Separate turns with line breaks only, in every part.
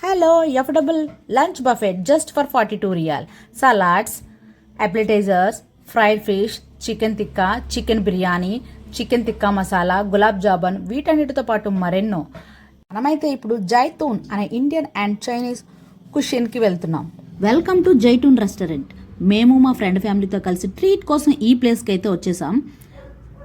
Hello, affordable lunch buffet just for 42 riyal. Salads, appetizers, fried fish, chicken tikka, chicken biryani, chicken tikka masala, gulab jamun వీటన్నిటితో పాటు మరెన్నో. మనమైతే ఇప్పుడు జైతూన్ అనే ఇండియన్ అండ్ చైనీస్ కుషిన్కి వెళ్తున్నాం. Welcome to Zaitoon restaurant. మేము మా ఫ్రెండ్ ఫ్యామిలీతో కలిసి ట్రీట్ కోసం ఈ ప్లేస్కి అయితే వచ్చేసాం.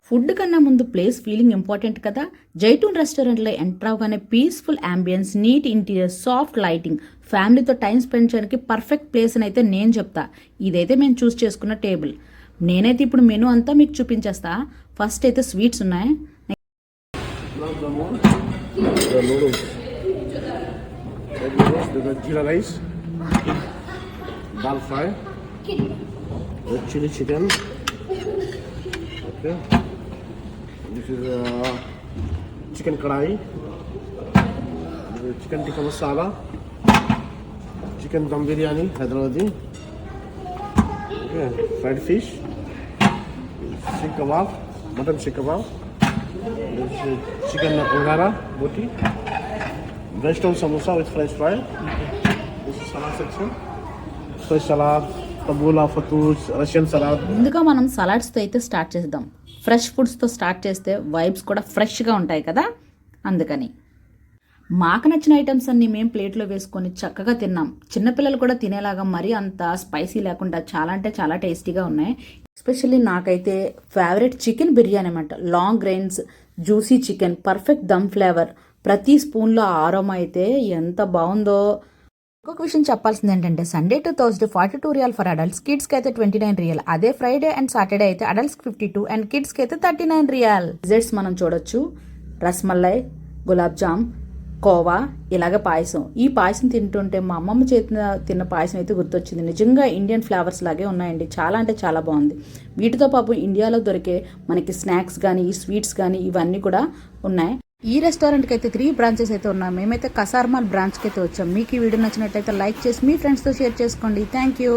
ఫుడ్ కన్నా ముందు ప్లేస్ ఫీలింగ్ ఇంపార్టెంట్ కదా. జైతూన్ రెస్టారెంట్లో ఎంటర్ అవగానే peaceful ambience, neat interior, soft lighting, ఫ్యామిలీతో టైం స్పెండ్ చేయడానికి పర్ఫెక్ట్ ప్లేస్ అని అయితే నేను చెప్తా. ఇదైతే మేము చూస్ చేసుకున్న టేబుల్. నేనైతే ఇప్పుడు మెనూ అంతా మీకు చూపించేస్తా. ఫస్ట్ అయితే స్వీట్స్ ఉన్నాయి.
chili chicken. Okay. This is chicken kadai. Chicken tikka masala. Chicken dum biryani, Hyderabadi. Okay. Fried fish. Sheikh kebab, mutton sheikh kebab. This is chicken angara roti. Vegetable samosa with french fry. This is salad section. Fresh salad. tabula, fatus, Russian salad.
ముందుగా మనం సలాడ్స్తో అయితే start చేద్దాం. Fresh ఫుడ్స్తో start చేస్తే vibes కూడా ఫ్రెష్గా ఉంటాయి కదా, అందుకని. మాకు నచ్చిన ఐటమ్స్ అన్ని మేము ప్లేట్లో వేసుకొని చక్కగా తిన్నాం. చిన్నపిల్లలు కూడా తినేలాగా మరీ అంత స్పైసీ లేకుండా చాలా అంటే చాలా టేస్టీగా ఉన్నాయి. ఎస్పెషల్లీ నాకైతే ఫేవరెట్ చికెన్ బిర్యానీ అన్నమాట. Long grains, juicy chicken, perfect dum flavour, ప్రతి స్పూన్లో ఆరోమా అయితే ఎంత బాగుందో. ఇంకొక విషయం చెప్పాల్సింది ఏంటంటే Sunday to Thursday 42 riyal for adults, కిడ్స్కి అయితే 29 రియల్. అదే ఫ్రైడే అండ్ సాటర్డే అయితే అడల్ట్స్కి 52 అండ్ కిడ్స్కి అయితే 39 రియల్. డిజర్ట్స్ మనం చూడొచ్చు. రస్మలై, గులాబ్ జామ్, కోవా, ఇలాగ పాయసం. ఈ పాయసం తింటుంటే మా అమ్మమ్మ చేతిన తిన్న పాయసం అయితే గుర్తొచ్చింది. నిజంగా ఇండియన్ ఫ్లేవర్స్ లాగే ఉన్నాయండి. చాలా అంటే చాలా బాగుంది. వీటితో పాపం ఇండియాలో దొరికే మనకి స్నాక్స్ కానీ, ఈ స్వీట్స్ కానీ ఇవన్నీ కూడా ఉన్నాయి. ఈ రెస్టారెంట్కి అయితే 3 బ్రాంచెస్ అయితే ఉన్నాయి. మేమైతే కసార్మాల్ బ్రాంచ్కి అయితే వచ్చాం. మీకు ఈ వీడియో నచ్చినట్లయితే లైక్ చేసి మీ ఫ్రెండ్స్తో షేర్ చేసుకోండి. Thank you.